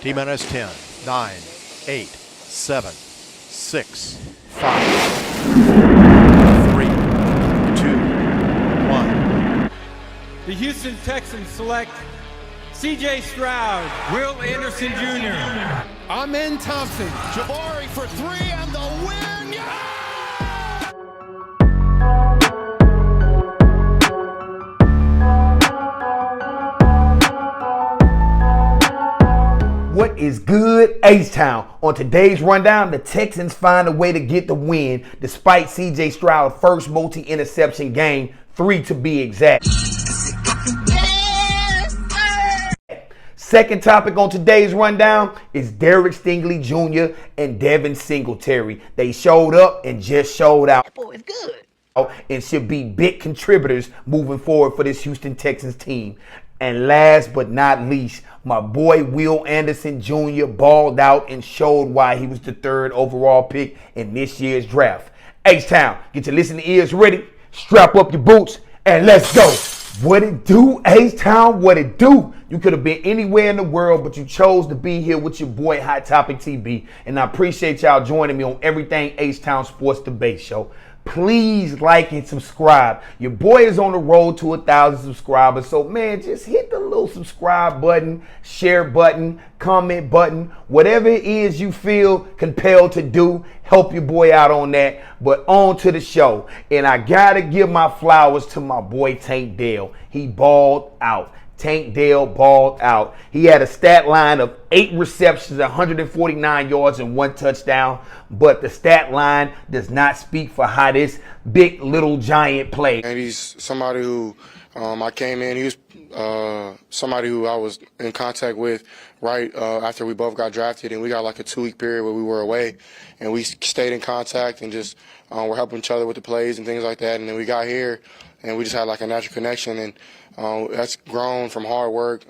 T-minus 10, 9, 8, 7, 6, 5, 3, 2, 1. The Houston Texans select C.J. Stroud, Will Anderson Jr., Amen Thompson, Jabari for three and the win. What is good, H-Town? On today's rundown, the Texans find a way to get the win despite C.J. Stroud's first multi-interception game, 3 to be exact. Second topic on today's rundown is Derek Stingley Jr. and Devin Singletary. They showed up and just showed out. That boy is good. And should be big contributors moving forward for this Houston Texans team. And last but not least, my boy Will Anderson Jr. balled out and showed why he was the 3rd overall pick in this year's draft. H-Town, get your listening ears ready, strap up your boots, and let's go. What it do, H-Town? What it do? You could have been anywhere in the world, but you chose to be here with your boy Hot Topic TB. And I appreciate y'all joining me on Everything H-Town Sports Debate Show. Please like and subscribe. Your boy is on the road to 1,000 subscribers. So, man, just hit the little subscribe button, share button, comment button, whatever it is you feel compelled to do. Help your boy out on that. But on to the show. And I got to give my flowers to my boy Tank Dell. He balled out. Tank Dell balled out. He had a stat line of 8 receptions, 149 yards, and 1 touchdown. But the stat line does not speak for how this big little giant played. And he's somebody who I came in. He was somebody who I was in contact with right after we both got drafted, and we got like a 2-week period where we were away, and we stayed in contact and just we're helping each other with the plays and things like that. And then we got here, and we just had like a natural connection, and that's grown from hard work,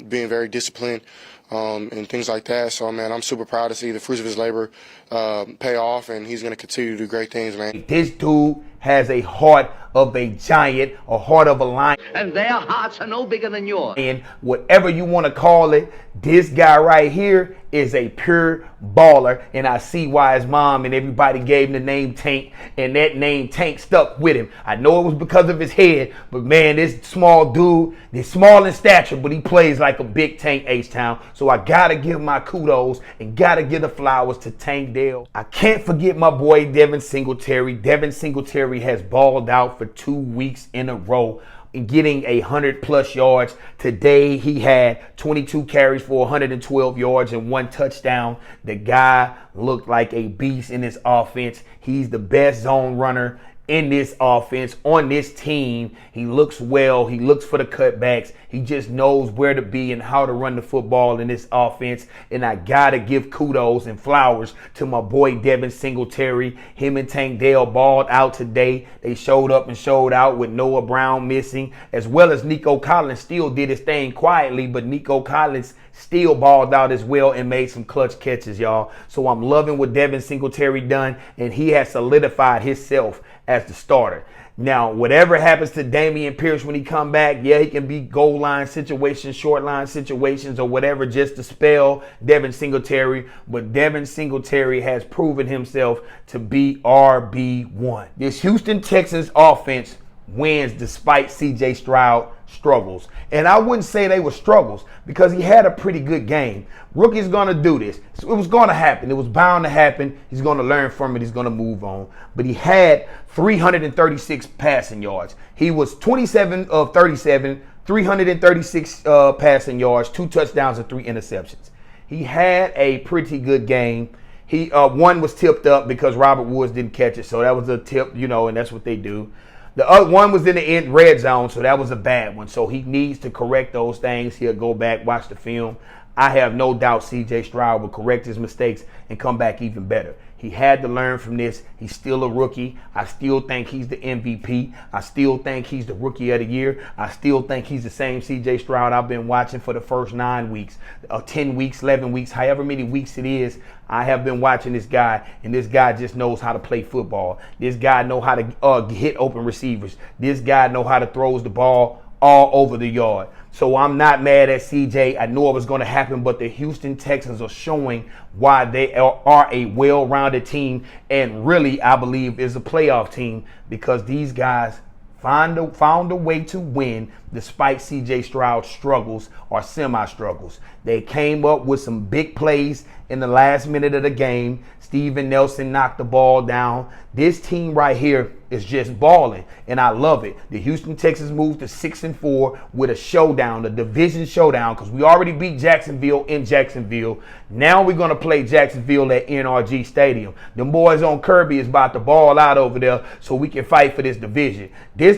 being very disciplined, and things like that. So, man, I'm super proud to see the fruits of his labor pay off, and he's going to continue to do great things, man. This dude has a heart of a giant, a heart of a lion. And their hearts are no bigger than yours. And whatever you want to call it, this guy right here is a pure baller. And I see why his mom and everybody gave him the name Tank. And that name Tank stuck with him. I know it was because of his head. But, man, this small dude, he's small in stature, but he plays like a big Tank H-Town. So I got to give my kudos and got to give the flowers to Tank Dell. I can't forget my boy Devin Singletary. Devin Singletary has balled out for 2 weeks in a row and getting 100+ yards. Today he had 22 carries for 112 yards and 1 touchdown. The guy looked like a beast in this offense. He's the best zone runner in this offense, on this team. He looks well. He looks for the cutbacks. He just knows where to be and how to run the football in this offense. And I got to give kudos and flowers to my boy Devin Singletary. Him and Tank Dell balled out today. They showed up and showed out with Noah Brown missing, as well as Nico Collins still did his thing quietly, but Nico Collins still balled out as well and made some clutch catches, y'all. So I'm loving what Devin Singletary done, and he has solidified himself as the starter. Now, whatever happens to Dameon Pierce when he come back, yeah, he can be goal line situations, short line situations, or whatever, just to spell Devin Singletary. But Devin Singletary has proven himself to be RB1. This Houston Texans offense wins despite C.J. Stroud struggles. And I wouldn't say they were struggles because he had a pretty good game. Rookie's going to do this. It was going to happen. It was bound to happen. He's going to learn from it. He's going to move on. But he had 336 passing yards. He was 27 of 37, 336 passing yards, 2 touchdowns and 3 interceptions. He had a pretty good game. He one was tipped up because Robert Woods didn't catch it. So that was a tip, and that's what they do. The other one was in the red zone, so that was a bad one. So he needs to correct those things. He'll go back, watch the film. I have no doubt C.J. Stroud will correct his mistakes and come back even better. He had to learn from this. He's still a rookie. I still think he's the MVP. I still think he's the rookie of the year. I still think he's the same C.J. Stroud I've been watching for the first 9 weeks, 10 weeks, 11 weeks, however many weeks it is. I have been watching this guy, and this guy just knows how to play football. This guy knows how to hit open receivers. This guy knows how to throw the ball all over the yard. So I'm not mad at CJ. I knew it was going to happen, but the Houston Texans are showing why they are a well-rounded team and really, I believe, is a playoff team because these guys found a way to win despite CJ Stroud's struggles or semi-struggles. They came up with some big plays in the last minute of the game. Steven Nelson knocked the ball down. This team right here is just balling, and I love it. The Houston Texans moved to 6-4 with a showdown, a division showdown, because we already beat Jacksonville in Jacksonville. Now we're going to play Jacksonville at NRG Stadium. The boys on Kirby is about to ball out over there so we can fight for this division. This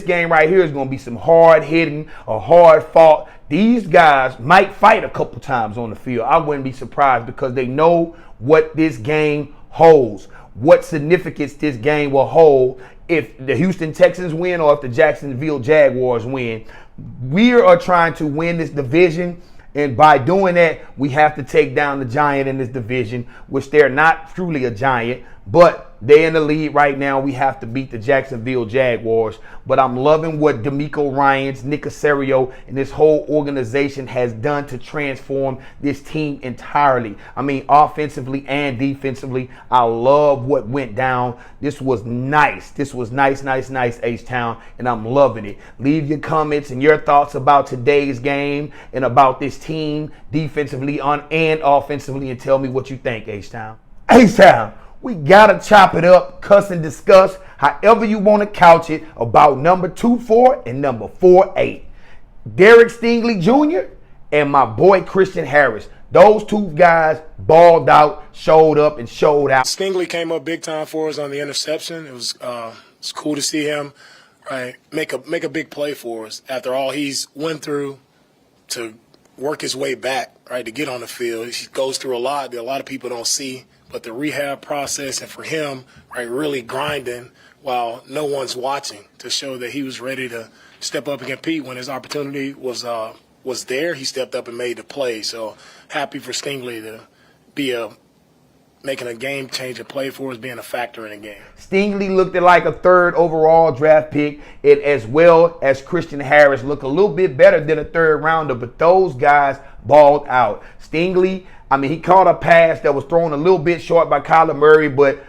game right here is going to be some hard hitting, a hard fought. These guys might fight a couple times on the field. I wouldn't be surprised because they know what this game holds, what significance this game will hold if the Houston Texans win or if the Jacksonville Jaguars win. We are trying to win this division, and by doing that, we have to take down the giant in this division, which they're not truly a giant, but they're in the lead right now. We have to beat the Jacksonville Jaguars. But I'm loving what DeMeco Ryans, Nick Caserio, and this whole organization has done to transform this team entirely. I mean, offensively and defensively. I love what went down. This was nice. This was nice, H-Town, and I'm loving it. Leave your comments and your thoughts about today's game and about this team defensively and offensively, and tell me what you think, H-Town. H-Town. We gotta chop it up, cuss and discuss, however you want to couch it, about number 2-4 and number 4-8. Derek Stingley Jr. and my boy Christian Harris. Those two guys balled out, showed up, and showed out. Stingley came up big time for us on the interception. It was cool to see him make a big play for us after all he's went through to work his way back, to get on the field. He goes through a lot that a lot of people don't see. But the rehab process, and for him, really grinding while no one's watching, to show that he was ready to step up and compete when his opportunity was there. He stepped up and made the play. So happy for Stingley to be making a game-changer play for us, being a factor in the game. Stingley looked like a 3rd overall draft pick, and as well as Christian Harris look a little bit better than a 3rd rounder, but those guys balled out. Stingley, he caught a pass that was thrown a little bit short by Kyler Murray, but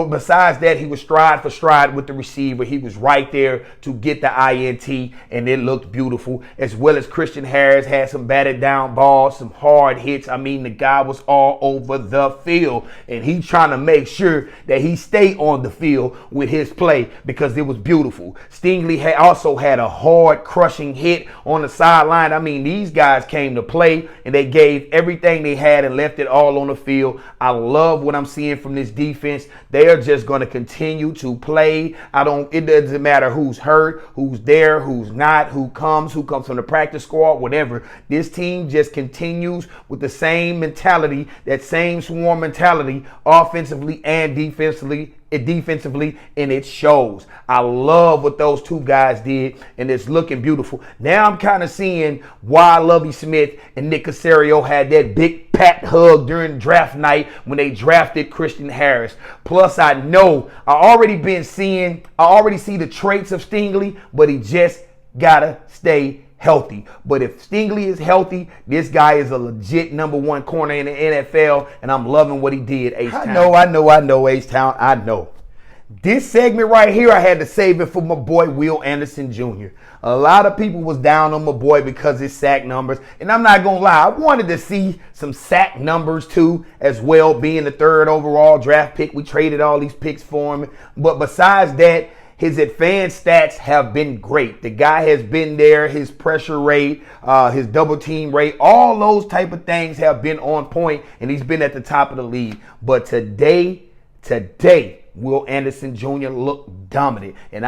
besides that, he was stride for stride with the receiver. He was right there to get the INT, and it looked beautiful. As well as Christian Harris had some batted down balls, some hard hits. The guy was all over the field, and he's trying to make sure that he stay on the field with his play because it was beautiful. Stingley also had a hard crushing hit on the sideline. These guys came to play, and they gave everything they had and left it all on the field. I love what I'm seeing from this defense. They are just going to continue to play. It doesn't matter who's hurt, who's there, who's not, who comes from the practice squad, whatever. This team just continues with the same mentality, that same swarm mentality, offensively and defensively, and it shows. I love what those two guys did, and it's looking beautiful. Now I'm kind of seeing why Lovie Smith and Nick Caserio had that big pat hug during draft night when they drafted Christian Harris. Plus, I already see the traits of Stingley, but he just gotta stay healthy. But if Stingley is healthy, this guy is a legit number 1 corner in the NFL, and I'm loving what he did, H-Town. I know, H-Town, I know. This segment right here, I had to save it for my boy Will Anderson Jr. A lot of people was down on my boy because of his sack numbers, and I'm not going to lie, I wanted to see some sack numbers too, as well, being the 3rd overall draft pick. We traded all these picks for him, but besides that, his advanced stats have been great. The guy has been there. His pressure rate, his double team rate, all those type of things have been on point, and he's been at the top of the league. But today, Will Anderson Jr. looked dominant. And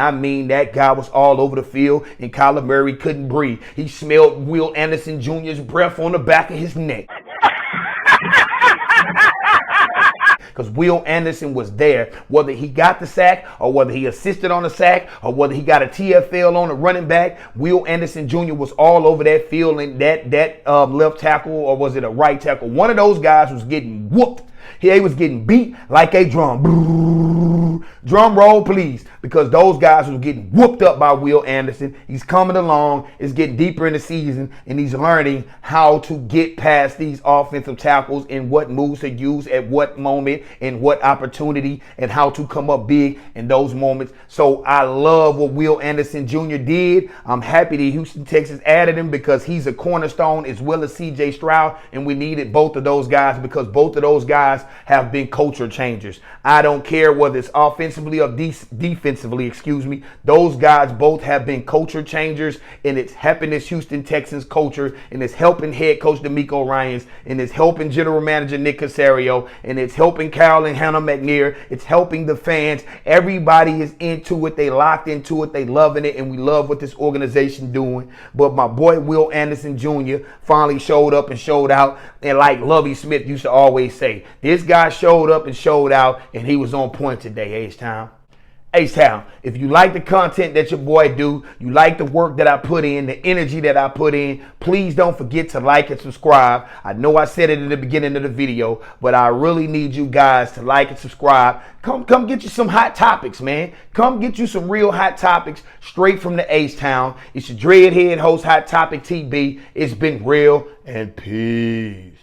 that guy was all over the field, and Kyler Murray couldn't breathe. He smelled Will Anderson Jr.'s breath on the back of his neck. Because Will Anderson was there, whether he got the sack or whether he assisted on the sack or whether he got a TFL on the running back. Will Anderson Jr. was all over that field, and that left tackle, or was it a right tackle? One of those guys was getting whooped He was getting beat like a drum. Drum roll, please, because those guys was getting whooped up by Will Anderson. He's coming along. It's getting deeper in the season, and he's learning how to get past these offensive tackles and what moves to use at what moment and what opportunity and how to come up big in those moments. So I love what Will Anderson Jr. did. I'm happy that Houston Texans added him because he's a cornerstone as well as C.J. Stroud, and we needed both of those guys because both of those guys have been culture changers. I don't care whether it's offensively or defensively, those guys both have been culture changers, and it's helping this Houston Texans culture, and it's helping head coach DeMeco Ryans, and it's helping general manager Nick Caserio, and it's helping Carol and Hannah McNair. It's helping the fans. Everybody is into it. They locked into it. They loving it, and we love what this organization doing. But my boy Will Anderson Jr. finally showed up and showed out, and like Lovie Smith used to always say, this guy showed up and showed out, and he was on point today, H-Town. H-Town, if you like the content that your boy do, you like the work that I put in, the energy that I put in, please don't forget to like and subscribe. I know I said it in the beginning of the video, but I really need you guys to like and subscribe. Come get you some hot topics, man. Come get you some real hot topics straight from the H-Town. It's your Dreadhead host, Hot Topic TB. It's been real, and peace.